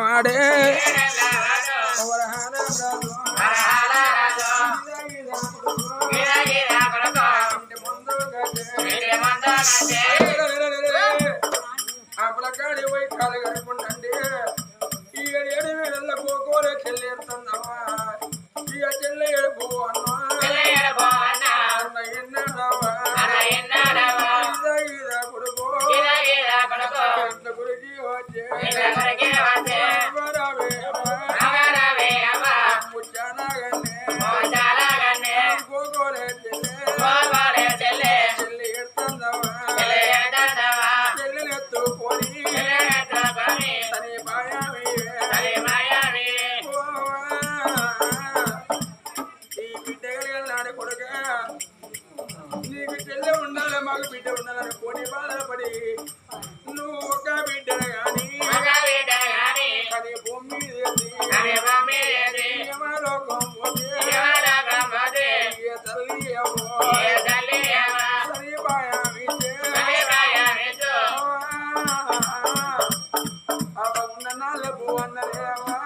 వాడే అప్పలకాడి పోయి కాలు కడుపుండండి ఇక 7,000 కోకోలకి వెళ్ళేస్తున్నావా ఇక చెల్ల ఎడుపు అన్నా గురికి వచ్చే కోకోలే చెల్లె ఎడుతున్నావా చెల్లెలెత్తుకొని సరే బాయామి ఈ బిడ్డ కలిగినాడు కొడుక నీకు చెల్లె ఉండాలి మాకు బిడ్డ ఉండాలని కొని బాధపడి నువ్వు ఒక బిడ్డను గాని అది భూమి లోకం పోతే తల్లి సరే బాయామి ఉన్న నాలుగు పువ్వు అన్నదేవా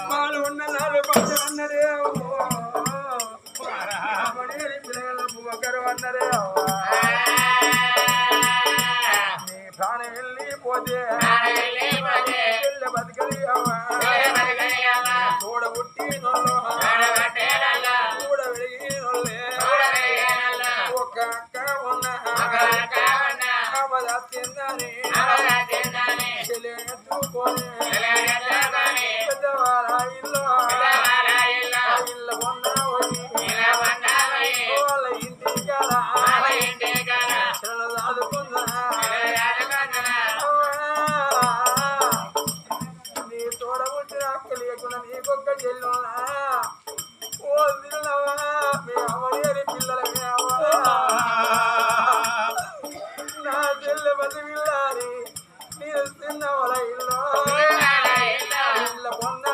వాళ్ళు ఉన్న నాలుగు పచ్చలు అన్నదేవో పిల్లల పువ్వు ఒకరు అన్నదేవా నీ ప్రాణం వెళ్ళిపోతే చెల్లె బతకలి అవ్వా తోడ పుట్టి నొల్లో తోడ వెలిగి నొల్లే ఒక అక్క ఉన్న అవదాచిందని చెల్లె ఎత్తుకొని పెద్దవాళ్ళ ఇల్లు పొంద వాళ్ళ ఇంటి కదా నీ తోడ పుట్టిన అక్క లేకుండా నీకొక్క చెల్లున్నా ఓ పిల్లవా మీ అమ్మడి పిల్లలమే అవ్వా నా చెల్లె బతికిల్లారి నేను తిన్న వాళ్ళ ఇల్లు పొంద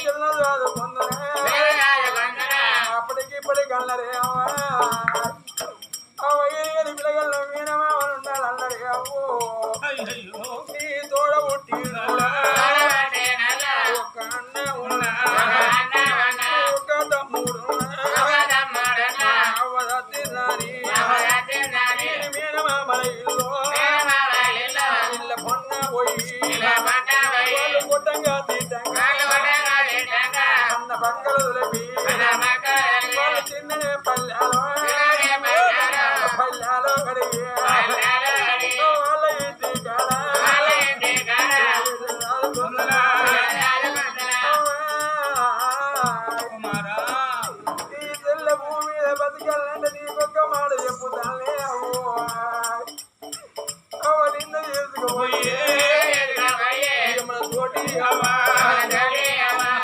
చిన్న కాదు పొందనే అప్పటికి ఇప్పటికి అన్నరే అవ్వా అవయ్యని పిల్లగల్లో మీనమామలు ఉండాలి అన్నరే అవ్వో నీ తోడ పుట్టి ఒక అన్న ఉన్నా ఒక తమ్ముడు అవ్వదత్తిందని మీనమామల ఇల్లు పొన్న పోయి వాళ్ళు కొట్టంగా తీటంగా అన్న పక్కలు తెలిపి వాళ్ళు చిన్ననే పల్లెలో కడిగి వాళ్ళ ఇంటి ఈ తెల్ల భూమి మీద బతకాలంటే నీకొక్క మాట చెప్పుతానే అవ్వో అవ నిన్న చేసుకోబోయే తోటి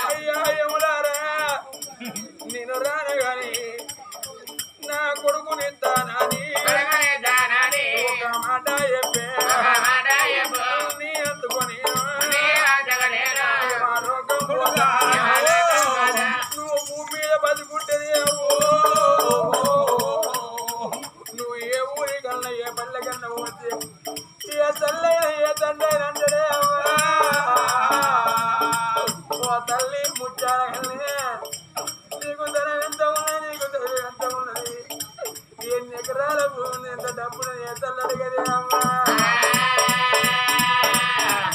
అయ్యా యములారా నేను రాను గాని నా కొడుకు నిద్దానని ఒక మాట చెప్పే నీ అందుకొని నువ్వు భూమి మీద బతుకుంటేది నువ్వు ఏ ఊరి కన్నా ఏ పల్లె కన్నా పోతే ఏ తల్లైనా ఏ తండ్రి అంటడే ఓ తల్లి ముచ్చాలే నీకు ధనం ఎంత ఉన్నది నీకు ధనం ఎంత ఉన్నది ఎన్ని ఎకరాల భూమి ఎంత డబ్బులు ఏ తల్లి అడిగది అమ్మా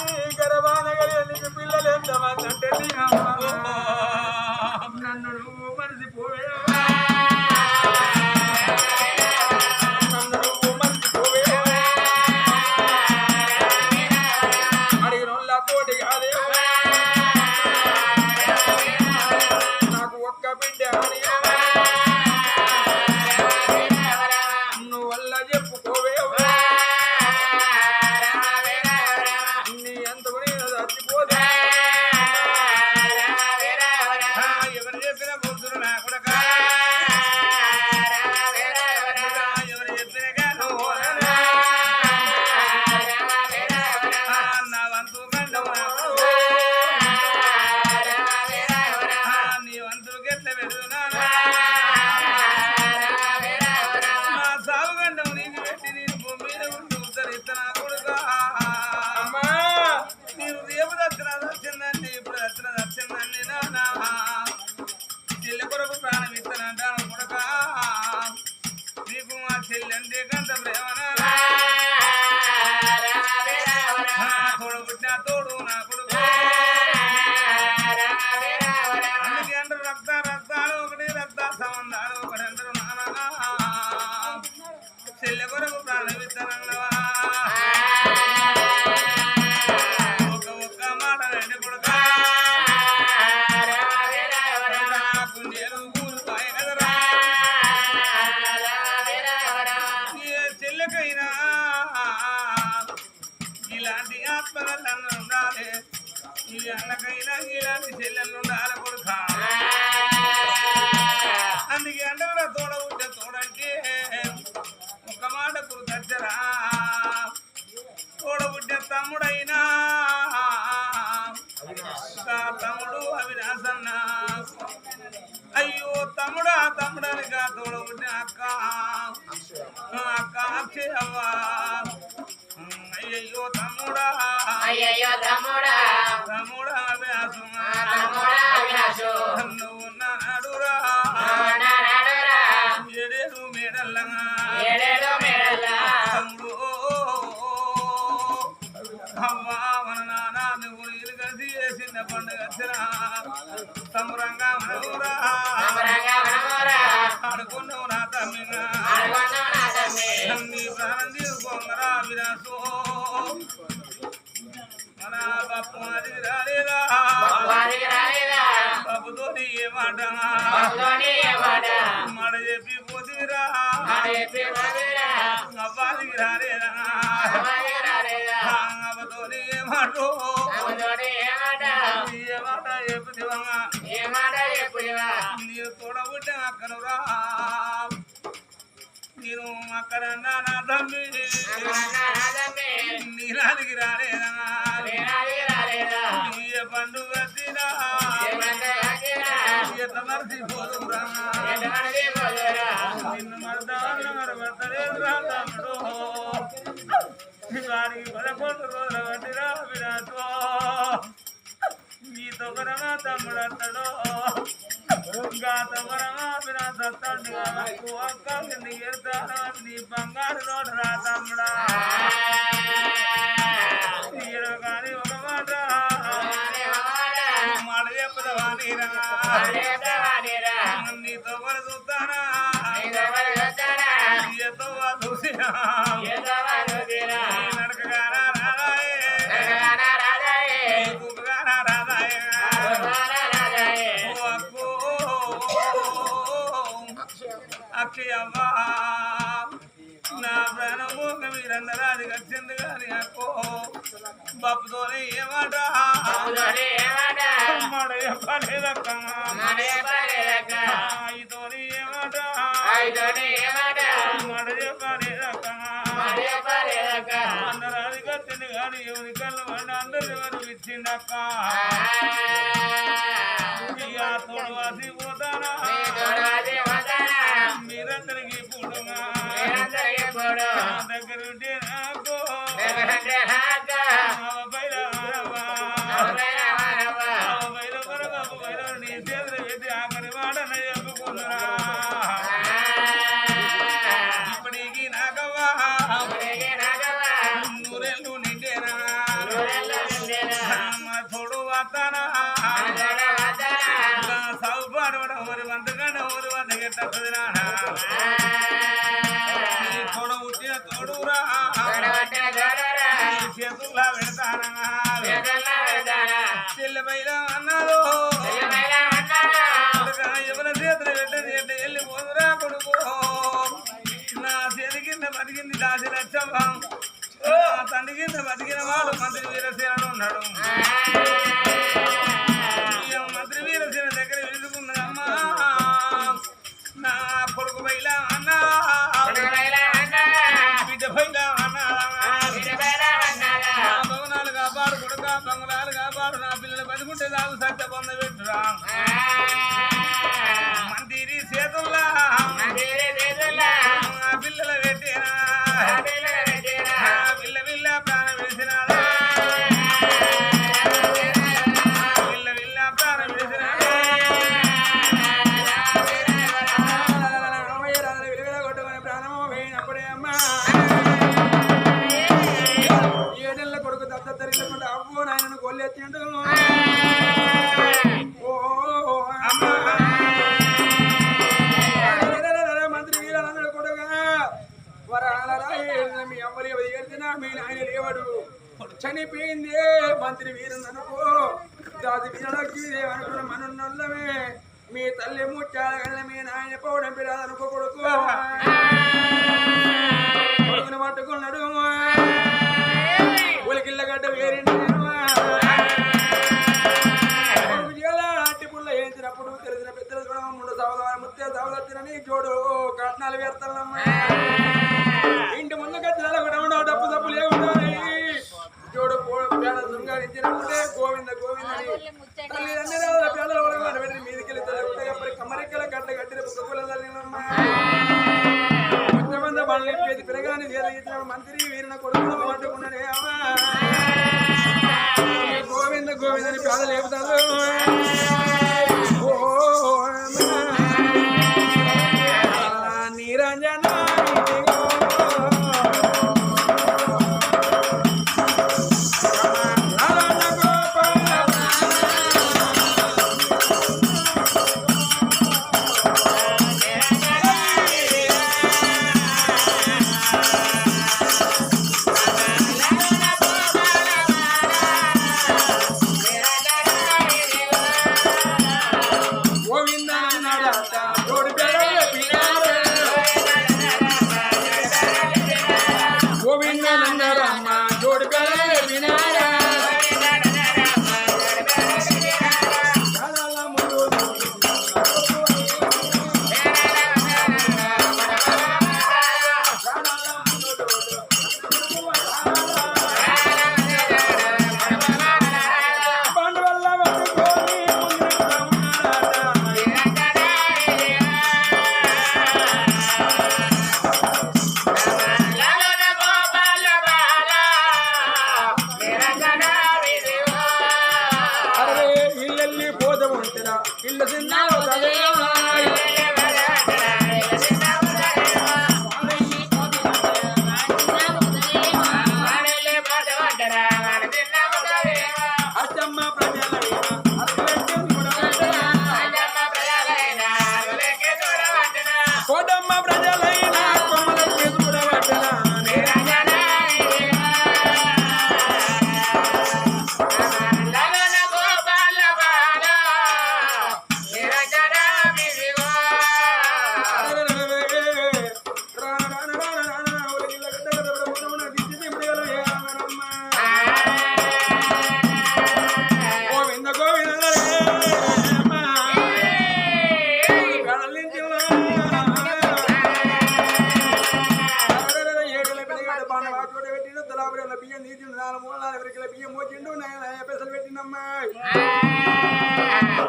నీ గర్భానగలి నీకు పిల్లలు ఎంతమంది అంటే నన్ను నువ్వు మరిచిపోవే అడిగిన తోటి కాదే తోడు పుట్టిన తోడు నా కొడుకు అందుకే అంటారు రక్తాలు ఒకటి రక్త సంబంధాలు ఒకటి అంటారు నానా చెల్లె కొరకు ప్రాణమిస్తానన్నవా ఒక్క మాట రండి కొడుక పుణ్యాలు కూలిపోయి కదరా చెల్లెకైనా ఇలాంటి ఆత్మలను ఉండాలి ఈ అన్నకైనా ఇలాంటి చెల్లెళ్ళు ఉండాలి కొడుక అందుకే అంటే తోడ ఉంటే తోడంటే ఒక మాట కురుతచ్చరా తోడ ఉంటే తమ్ముడైనా తమ్ముడు అవినాశన్న అయ్యో తమ్ముడా తమ్ముడనిగా తోడ ఉంటే అక్క అక్షయవ్వా అయ్యయ్యో తమ్ముడా తమ్ముడా అభ్యాసు నువ్వు నాడురా ఏడేడు మేడల్లా తమ్ముడు అవ్వా మన నాన్న నువ్వు నీళ్ళు కలిసి చేసిన పండుగ వచ్చినా సంబరంగా మనవురా ఆడుకున్నావు నా తమ్మిగా నీ ప్రాణం తీసుకోమరా విరాసు మన బాపు అది రాలేదా బాబుతో ఏ మాట మాట చెప్పి పోతీరా అబ్బాదికి రాలేదా అబ్బతో ఏ మాట చెప్పుదివా నీవు తోడబుట్టే అక్కనురా నేను అక్కడ నా తమ్మి నీరానికి రాలేదా పండుగ వచ్చినా ఎంత మర్చిపోదురా నిన్ను మరదాలు మరబడతలేదు రా తమ్ముడు వారికి 11 రోజుల వంటిరా విరాతో నీతో పరమా తమ్ముడు అంటాడు గాతో పరమా విరాత అక్క కిందికి వెళ్తాను నీ బంగారు నోడు రా తమ్ముడా తీయడం కానీ ఒక మాట మాట చెప్పుదవా నీరా నీతో పని చూస్తానా నీతో చూసినా నడకగానా రాదాయే కూపుగానా రాదాయే అక్షయవ్వా నా ప్రాణము మీరందరూ అది వచ్చింది కానీ అక్కో బాపుతోనే ఏమాట మాట చెప్పలేదక్క ఇతోని ఏమాట మాట చెప్పలేదక్క అందరూ అది వచ్చింది కానీ ఎవరి కళ్ళు మాట అందరు ఎవరు ఇచ్చిండక్క ఇక తోడు వాసిపోతానా మీరందరికీ పుడుగా దగ్గర ఉంటే నాకు నీ చేతులు పెట్టి ఆఖరి వాడన చెప్పుకున్నా ఇప్పటికి నాకవ్వా నూరెళ్ళు నిండేనా తోడు వస్తానా సౌపాడు మరి వంతకంటే ఊరు వంతకి తప్పదురా తోడ పుట్టిన తోడురా చేతుల్లా పెడతానా చెల్లెపైన అన్నాడు ఎవరి చేతులు పెట్టేది అంటే వెళ్ళిపోదురా కొడుకు నా చేతి కింద బతికింది దాసి లచ్చమ్మ తండ్రి కింద బతికిన వాడు మంత్రి వీరసేనుడు ఉన్నాడు మంత్రి వీరసేన దగ్గర వెళ్తుకున్నదమ్మా నా కొడుకు పైలా అన్నా బిడ్డ పైలా అన్నా భవనాలు కాపాడు కొడుక బంగుళాలు కాపాడు నా పిల్లలు బతుకుంటే దాకు సత్య పొంద పెట్టురా మందిరి చేతుల్లా పిల్లల పెట్టినా పిల్ల పిల్ల ప్రాణం విడిచినా పిల్ల పిల్ల ప్రాణం విడిచినా కొట్టుకుని ప్రాణమో పోయినప్పుడే అమ్మా 7 ఏళ్ళ కొడుకు దత్తరిల్లకుండా అవ్వో నాయనను గొల్లెత్తిండు మంత్రి వీరన్నాడు కొడుగా మీ అమ్మలు ఏడిచినా మీ నాయన లేవాడు చనిపోయిందే మంత్రి వీరన్ననుకో దాది వీరలకి అనుకున్న మనున్నమే మీ తల్లి ముచ్చాల మీ నాయన పోవడం పిల్లదనుకో కొడుకు కొడుకుని పట్టుకున్నాడు ఉలికిళ్ళగడ్డ వేరిండు అట్టి పుల్ల వేయించినప్పుడు తెలిసిన పెద్దలు కూడా మూడు సవదాలు ముత్తే సవదచ్చినని జోడు కట్నాలు వేస్తానమ్మా ఇంటి ముందు గచ్చినాలు కూడా డబ్బు డబ్బు లేకుండా జోడు పేద శృంగారించినప్పుడే గోవింద గోవిందని తల్లిదండ్రుల పేదల మీదికెళ్ళి తల్లి కమ్మరెక్కల గడ్డ కట్టిన పుస్తకులమ్మా కొంతమంది బళ్ళు చెప్పేది పిల్లగాని వేదగించిన మంత్రి వీరిన కొడుకులు పట్టుకున్నాడే అమ్మా గోవింద గోవిందని పేదలు లేపుతారు నీరంజన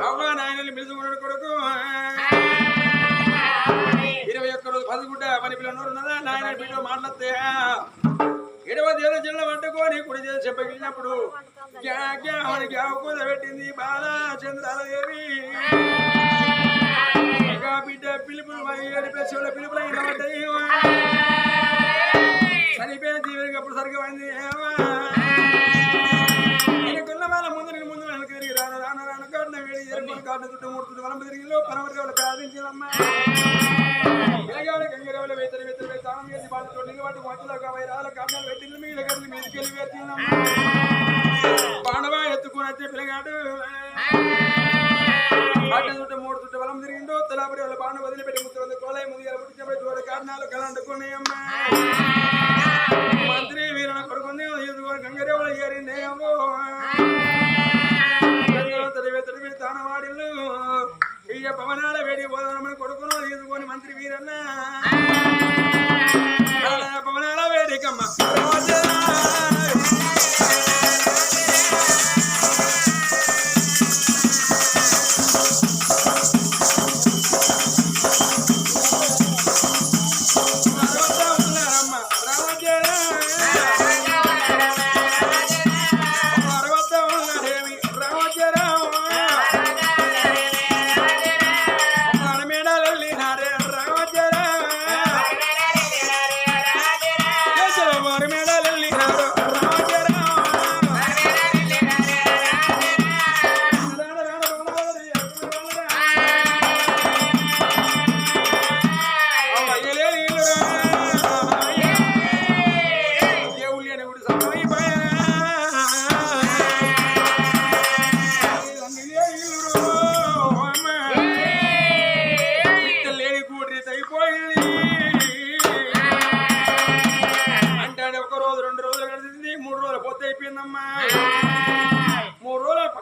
అవ్వ నాయనని పిలుచుకున్నాడు కొడుకు 21 రోజు పదగుడ్డ పని పిల్లలు నాయన బిడ్డ మాట్లాడితే 7వ తేదీ జిల్లా పట్టుకొని కుడి చేసి చెప్పగిలినప్పుడు కూద పెట్టింది బాలా చంద్రాలదేవి బిడ్డ పిలుపులు 7 పేసుల పిలుపులు అయిన పడ్డాయి చనిపోయిన జీవికి అప్పుడు సరిగ్గా అయింది కాటు చుట్టూ 3 చుట్టూ వలం తిరిగిలో పరమరిగా ప్రార్థించాలమ్మా గంగరవల వేతలు తానం చేసి బాధ తొడిగి వాటి మధ్యలో వైరాల కారణాలు పెట్టింది మీ దగ్గర మీదికెళ్ళి వేసిందమ్మా బాణవా ఎత్తుకుని వచ్చే పిల్లగాడు కాటు చుట్టూ 3 చుట్టూ వలం తిరిగిందో తలాపరి వాళ్ళ బాణ వదిలిపెట్టి ముత్తు కోలై ముందు పుట్టినప్పుడు చూడ కారణాలు కలంటుకున్నాయమ్మా మంత్రి వీరన కొడుకుంది గంగరవల ఏరిందే అమ్మో తడివి తానవాడిల్లు ఇయ్య పవనాల వేడి పోదామని కొడుకును తీసుకొని మంత్రి వీరన్న పవనాల వేడికమ్మ మేడాలెల్లి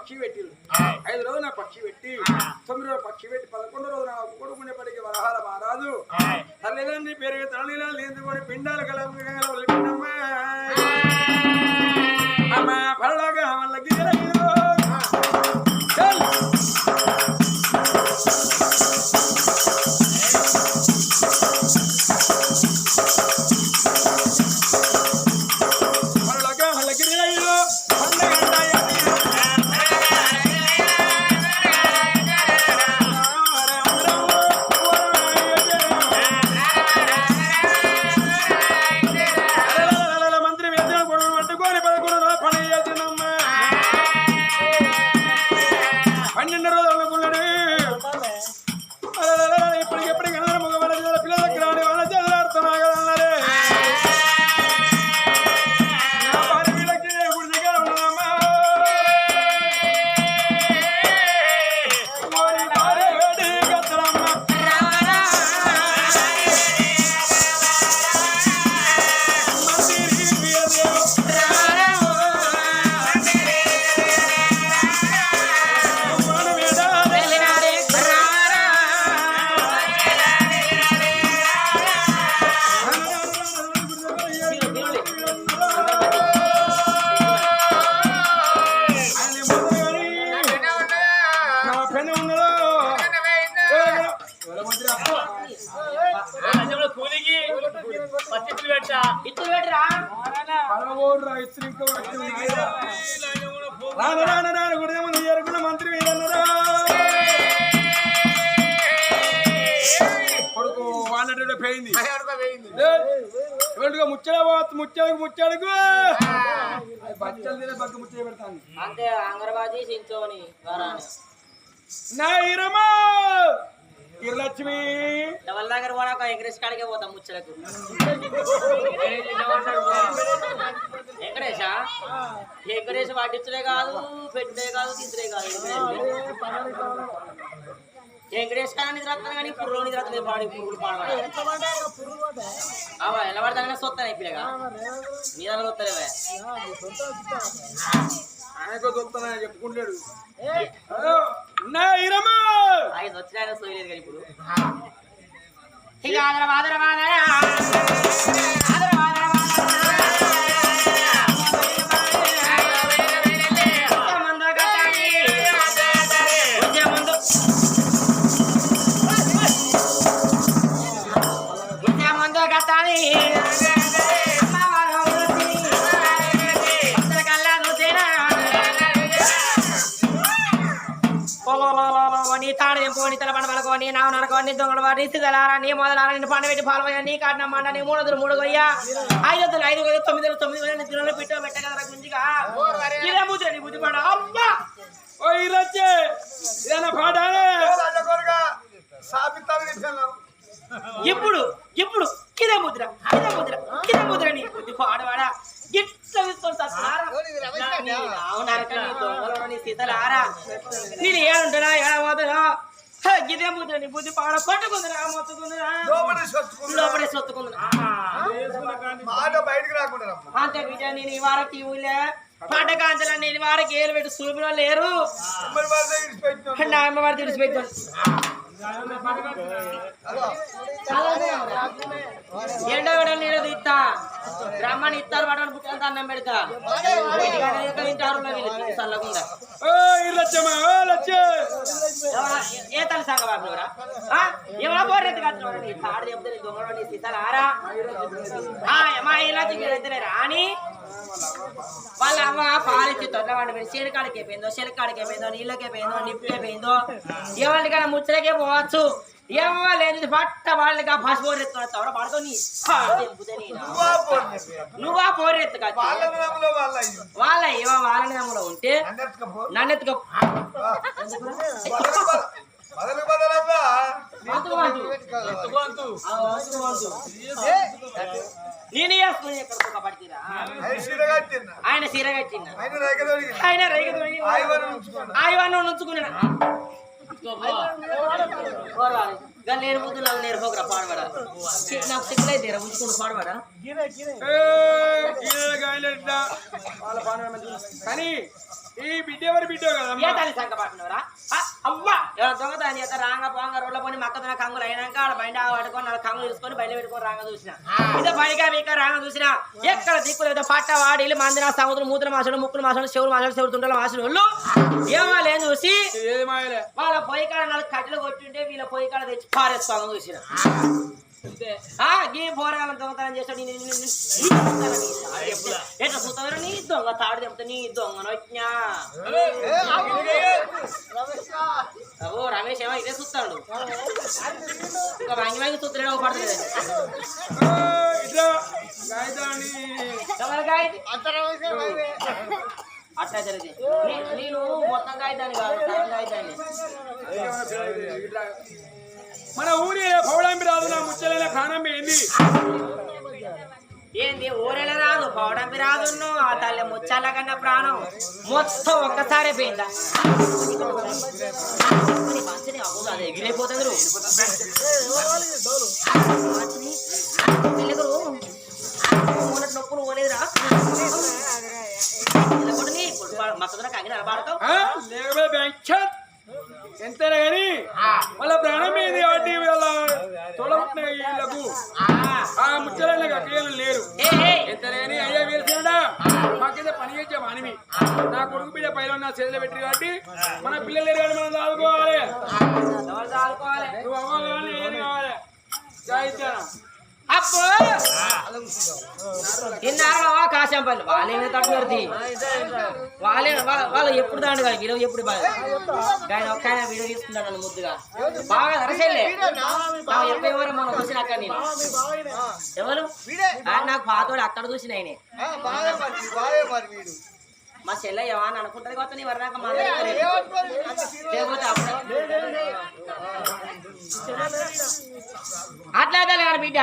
పక్షి పెట్టిరు 5 రోజులు నా పక్షి పెట్టి 9 రోజులు పక్షి పెట్టి 11 రోజులు నా కొడుకునేప్పటికీ వరహాల మహారాజు తల్లిదండ్రి పెరిగి తల్లిదండ్రులు ఎందుకొని పిండాలు కలపమ్మ అమ్మ పళ్ళగా వాళ్ళకి మంత్రి కొడుకు వానటో పోయింది ముచ్చాడుకు బచ్చలు తినే బగ్గ ముచ్చ పెడతాను అంతే అంగరబాజీ సించోని నా ఇరమా లక్ష్మి డబల్ దగ్గర కూడా వెంకటేష్ కాడికే పోతాం ముచ్చలకు వెంకటేష్ పట్టించడే కాదు పెట్టే కాదు తీసుడే కాదు వెంకటేష్ కానీ నిద్రస్తాను కానీ పుర్రోని నిద్రలేదు పాడి పురుగులు పాడవాడు ఎలా పడతానే సొత్తాను అయిపోయాగా నీ దాని వస్తలేవే ఆయనకు వస్తానా చెప్పుకుంటాడు ఆయన వచ్చిన ఆయన సోయలేదు కానీ ఇప్పుడు నీ తాడు తెంపుకొని తల పంట పడుకొని నావు నరకొని దొంగలు వాడి సిగలారా నీ మొదలారా నేను పండ పెట్టి పాల్పోయా నీ కాటిన మంట నీ 3 కొయ్యా 5 9 9 పెట్టో పెట్టగలరా గుంజిగా ఇదే ముద్ర నీ బుద్ధి పడ అమ్మా ఓ ఇరచ్చే ఇదన్న పాడానే ఇప్పుడు కిదే ముద్ర నీ బుద్ధి పాడవాడా గిట్ల సీతలారా నేను ఏడుంటున్నా ఏడబోతున్నా గిదే ముద్ర నీ బుద్ధి పాడ కొట్టుకుందిరా మొత్తుకుందిరా లోపడే సొత్తుకుందిరా అంతే బిడ్డ నేను ఈ వారకి ఊళ్ళే పాటకాంచలా నేను వారికి ఏలు పెట్టి చూపిన లేరు నా అమ్మవారి తెలిసిపెట్టాను ఎండ వేడలు నీళ్ళు తీస్తా బ్రహ్మని ఇస్తారు వాడని బుక్కంతా అన్నం పెడతా చల్లకుండా ఏ తల సంగ బాబు ఏమన్నా పోరెత్తి కట్టిన తాడు చెప్తే దొంగ సీతారా మా ఇలా చికెన్ రాని వాళ్ళ అమ్మ పాలిచ్చి తొందరవాడి చెలికాడికి అయిపోయిందో చెలికాడికి అయిపోయిందో నీళ్ళకి అయిపోయిందో నిప్పుకి అయిపోయిందో ఎవరికైనా ముచ్చలకే పోవచ్చు ఏమో లేదు పట్ట వాళ్ళకి పసుపు ఎత్తున్నా పడుతూ నువ్వా పోరెత్తు వాళ్ళ ఏమో వాళ్ళని నమ్ములో ఉంటే నన్ను ఎత్తుకో నేను వేసుకుని ఎక్కడ పడితీరా ఆయన సీర కట్టిన ఆయన రైగ ఉంచుకున్నా కానీ నేను ముందు నాకు నేర్పోకరా పాడబడా నాకు సిగ్గులైతే ఉంచుకుంటూ పాడబడా కానీ ఈ బిడ్డ ఎవరి బిడ్డ కదా ఏ తల్లి సంఖ్య పట్టినవరా అవ్వా దొంగతనం చేస్తా రాంగ పోంగ రోడ్ల పోని మక్కతున్న కంగులు అయినాక ఆడ బయట పట్టుకొని నాలుగు కంగులు తీసుకొని బయట పెట్టుకొని రాంగ చూసిన ఇదే బడిగా మీక రాంగ చూసిన ఎక్కడ దిక్కులు ఏదో పట్ట వాడిలు మందిన సముద్రం మూతుల మాసాడు ముక్కులు మాసాడు చెవులు మాసాడు చెవులు తుంటలు మాసిన వాళ్ళు ఏమో లేని చూసి వాళ్ళ పొయ్యి కాడ నాలుగు కట్టెలు కొట్టుంటే వీళ్ళ పొయ్యి కాడ తెచ్చి పారేస్తాను చూసిన ఈ పోరగాలం దొంగతనం చేస్తాడు ఎట్లా చూస్తావు నీ దొంగ తాడు చెప్తా నీ దొంగ నొచ్చినా ఓ రమేష్ ఏమో ఇదే చూస్తాడు ఇంకా వాంగి వాంగి చూస్తలేడు పడుతుంది అట్లా జరిగింది నేను మొత్తం కాగితాన్ని కాదు కాగితాన్ని మన ఊరి పౌడంపి రాదు నా ముచ్చలైన కాణంపి ఏంది ఊరేలా రాదు పౌడంపి రాదు ఆ తల్లి ముచ్చాల కన్నా ప్రాణం మొత్తం ఒక్కసారే పోయిందా అది ఎగిరైపోతుంది మొన్నటి నొప్పులు పోలేదురా మక్కదున కాకి నిలబడతావు ఎంతైనా కానీ వాళ్ళ ప్రాణం మీద కాబట్టి వాళ్ళ తొడగొట్టిన వీళ్ళకు ఆ ముచ్చలకు అక్కలు లేరు ఎంతైనా కానీ అయ్యా వీళ్ళ మాకైతే పని చేసే మానివి నా కొడుకు బిడ్డ పైన నా చేతిలో పెట్టి కాబట్టి మన పిల్లలు లేరు కానీ మనం చదువుకోవాలి నువ్వు అమ్మ కావాలి ఏది కావాలి జాయిస్తాను అప్పు ఇన్నారా కాశంపల్లి వాళ్ళేమి తట్టుకొడుతుంది వాళ్ళు ఎప్పుడు దాండు కానీ వీడియో ఎప్పుడు బాగా ఆయన ఒక్క వీడియో తీసుకున్నాను నన్ను ముద్దుగా బాగా అరసలే ఎవరు మనం చూసిన అక్కడ నేను ఎవరు నాకు పాతోడు అక్కడ చూసిన ఆయనే మా చెల్లె అని అనుకుంటది కొత్త నీ వరదాకా మా లేకపోతే అట్లా కానీ బిడ్డ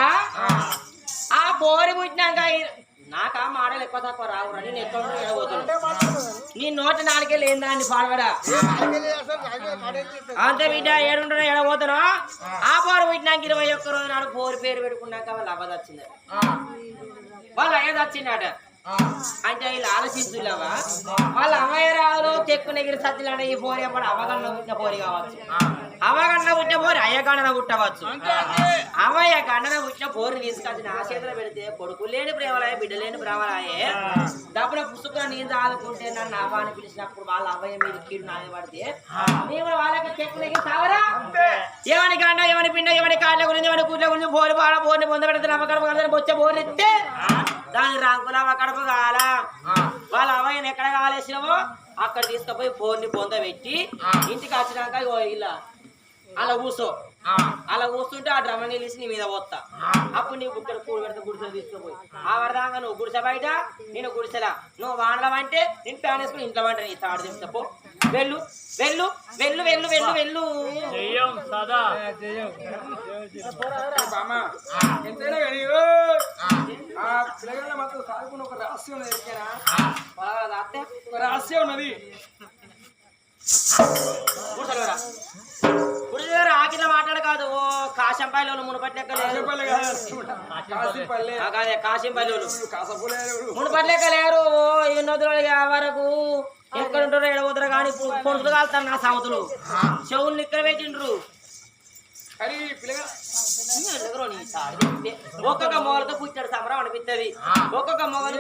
ఆ పోరి పుట్టినాక నాకు ఆ మాటలు ఎక్కువ తక్కువ రావు నేను ఎక్కడ ఎడబోతున్నాను నీ నోటి నాలుగే లేని దాన్ని పాడవడా అంతే బిడ్డ ఏడుంటో ఎడబోతున్నా ఆ పోరు పుట్టినాక 21 రోజు నాడు పోరు పేరు పెట్టుకున్నాక వాళ్ళు అవ్వదు వచ్చిందట వాళ్ళు అయ్యేది వచ్చిందట అంటే వీళ్ళు ఆలోచించులేవా వాళ్ళ అమ్మయ్యరాలు తెక్కు నెగిరి సత్తులాంటి ఈ పోరి అప్పుడు అవగండ పుట్టిన పోరి కావచ్చు అవగండ పుట్టిన పోరి అయ్యగండన పుట్టవచ్చు అమ్మయ్య గండన పుట్టిన పోరిని తీసుకొచ్చి నా చేతిలో పెడితే కొడుకు లేని ప్రేమలాయే బిడ్డ లేని ప్రేమలాయే డబ్బుల పుస్తకం నేను చదువుకుంటే నన్ను అవ్వని పిలిచినప్పుడు వాళ్ళ అవ్వయ్య మీద కీడు నాయ పడితే నేను వాళ్ళకి తెక్కు నెగిరి సావరా ఏమని గండ ఏమని పిండ ఏమని కాళ్ళ గురించి ఏమని కూర్ల గురించి పోరి బాడ పోరిని పొందబెడితే నమ్మకడ బొచ్చ పోరి ఎత్తే దాని రంగుల కడప కాల వాళ్ళ అవ్వయ్యని ఎక్కడ కాలేసినావో అక్కడ తీసుకుపోయి ఫోన్ ని పొందబెట్టి ఇంటికి వచ్చినాక ఇలా అలా కూర్చో అలా కూర్చుంటే ఆ డ్రమ నీళ్ళేసి నీ మీద పోతా అప్పుడు నీ గుట్టలు కూడి పెడితే గుడిసెలు తీసుకుపోయి ఆ వరదాగా నువ్వు గుడిసె బయట నేను గుడిసెలా నువ్వు వాడల అంటే నేను ప్యాన్ వేసుకుని ఇంట్లో వంట నీ తాడు చెప్తా పో వెళ్ళు వెళ్ళు వెళ్ళు వెళ్ళు వెళ్ళు వెళ్ళు ఎంతైనా కానీ ఆ పిల్లగాళ్ళ మాత్రం సాగుకున్న ఒక రహస్యం ఉన్నది ఒక రహస్యం ఉన్నది ఆకిల మాట్లాడు కాదు ఓ కాశంపల్లి మునుపట్లెక్క కాశంపల్లి మునుపట్లెక్క లేరు ఎన్నోదులు వరకు ఎక్కడ ఉంటారో ఎడబోతారు కానీ పొడుతులు కాలుతారు నా సామతులు చెవులు ఇక్కడ పెట్టిండ్రు ఒక్కొక్క మొగలతో పుట్టాడు సంబరం అనిపిస్తుంది ఒక్కొక్క మొగలు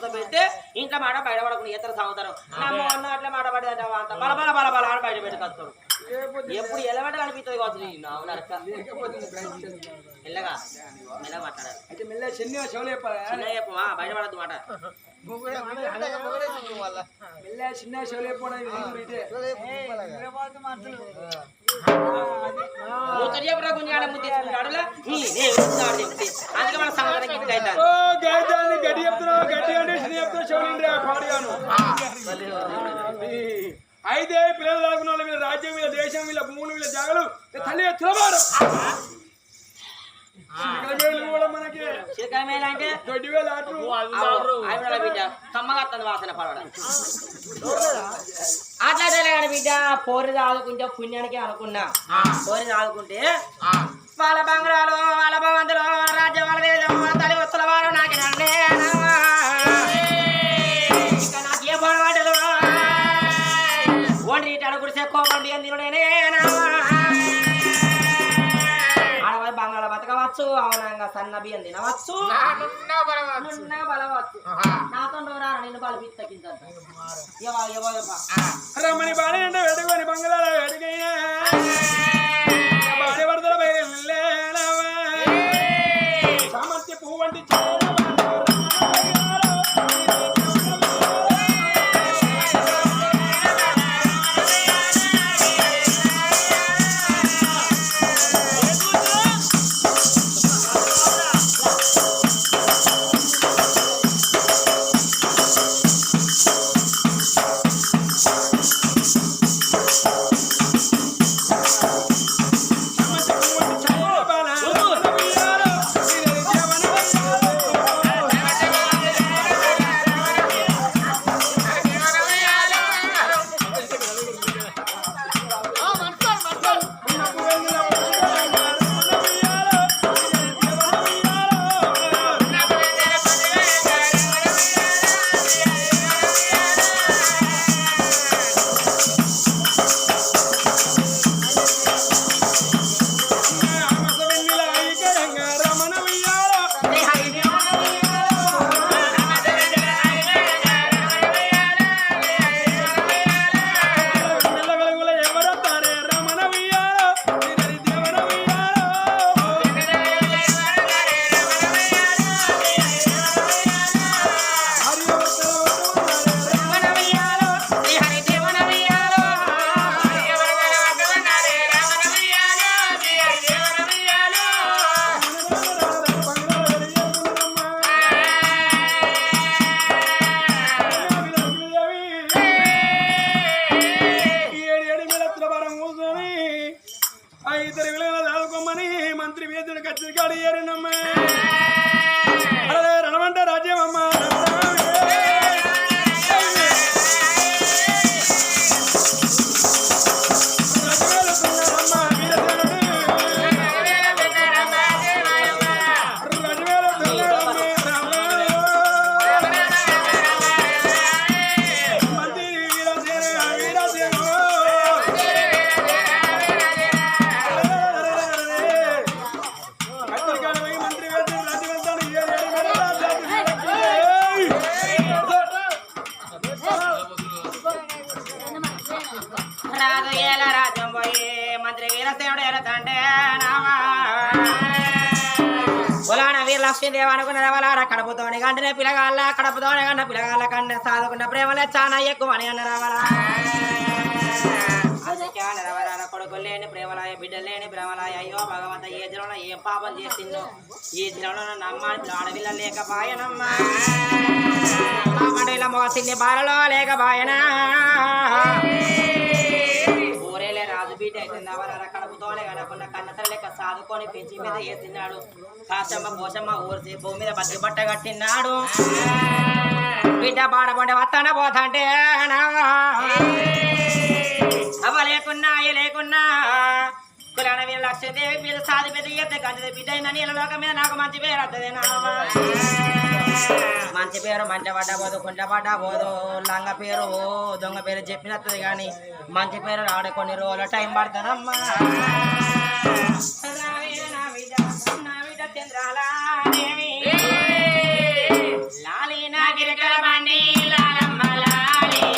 పెడితే ఇంట్లో మాట బయటపడకుండా ఇతర సాగుతారు అన్న అట్లా మాట పడేదంటే అంత బల బల బల బల అని బయట పెట్టుకొస్తారు ఎప్పుడు ఎలబడ్డ అనిపిస్తుంది కావచ్చు మెల్లగా మెల్లగా మాట్లాడాలి అయితే మెల్లగా చిన్న చెవులు చెప్పాలి బయటపడద్దు మాట మెల్లగా చిన్న చెవులు చెప్పడానికి గడ్డి చెప్తున్నావు గడ్డి అంటే చిన్న చెప్తున్నా చెవులు పాడుగాను అయితే పిల్లలు దాకున్న వాళ్ళ వీళ్ళ రాజ్యం వీళ్ళ దేశం వీళ్ళ భూములు వీళ్ళ జాగలు తల్లి తులబారు చిలకల కూడా మనకి చిలకల మేలు అంటే దొడ్డి వేలు ఆవిడ బిడ్డ కమ్మగా వస్తుంది వాసన పడవడం అట్లా కానీ బిడ్డ పోరి చదువుకుంటే పుణ్యానికి అనుకున్నా పోరి చదువుకుంటే వాళ్ళ బంగారాలు వాళ్ళ భవంతులు రాజ్యం వాళ్ళ దేశం తల్లి వస్తుల వారు నాకు ఇంకా నాకే పొడవాటలు ఒంటి ఇటాడు గుడిసే కోపండి అని తినడేనే ఆడవారి బంగాళ బతకవచ్చు అవునంగా సన్న బియ్యం తినవచ్చు బలవచ్చు నాతో నిన్ను బలిపి తగ్గించంత రమ్మని బాణి అంటే వెడుకొని బంగాళ వెడుకయ్యా బాణి వరదల సామర్థ్య పువ్వు వంటి లక్ష్మీదేవి అనుకున్న రావాలా కడుపుతోని కంటే పిల్లగాళ్ళ కడుపుతోని కన్నా పిల్లగాళ్ళ కన్నా సాధుకున్న ప్రేమలే చాలా ఎక్కువ అని అన్న రావాలా కొడుకులు లేని ప్రేమలాయ బిడ్డలు లేని ప్రేమలాయ అయ్యో భగవంత ఏ జనంలో ఏం పాపం చేసిందో ఈ జనంలో నమ్మాలి ఆడపిల్ల లేకపాయనమ్మా ఇలా మోసిన్ని బాలలో లేకపాయనా ఊరేలే రాజు బిడ్డ అవుతుంది అవరాల కడుపుతోనే కనుకున్న కన్నతల లెక్క సాదుకొని పెంచి మీద వేసినాడు కాశమ్మ పోషమ్మ ఊరిసి భూమి మీద బతికి బట్ట కట్టినాడు బిడ్డ బాడబొండ వస్తాన పోతాంటే అవ్వ లేకున్నా అయ్య లేకున్నా కులాన వీళ్ళ లక్ష్మీదేవి వీళ్ళు సాది పెద్ద ఎత్తే కంటే బిడ్డ అయిన నీళ్ళలోక మీద నాకు మంచి పేరు వస్తుంది మంచి పేరు మంట పడ్డ పోదు కుంట పడ్డ పోదు లంగ పేరు దొంగ పేరు చెప్పినది కానీ మంచి పేరు రావడం కొన్ని రోజుల టైం పడుతుందమ్మా చంద్రాలదేవి లాలి నాగిరికల బండి లాలమ్మ లాలి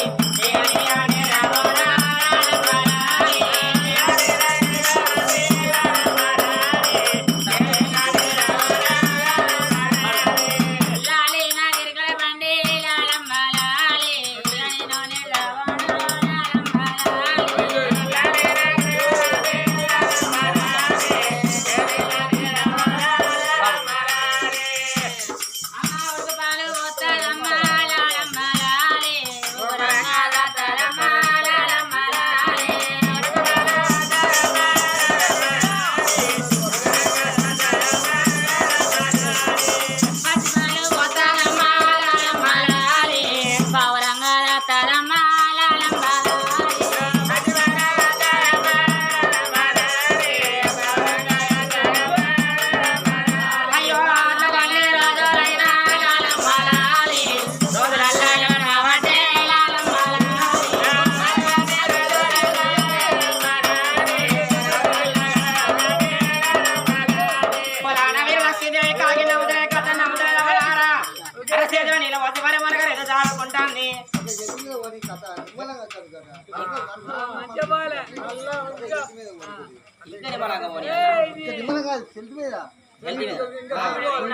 ఇద్దరే మనకు పోనీ.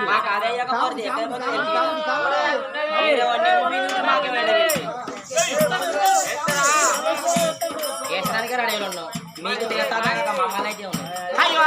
మాకు అదే ఇవ్వకపోతే ఎక్కడ పోతుంది? వేరే వాడిని ఏమో మీరు మాకే వెళ్ళలేదు. వేసడానికి రెడీలో ఉన్నాం. మీకు తీస్తాక మమ్మల్ని అయితే ఉన్నాయి. అయ్యో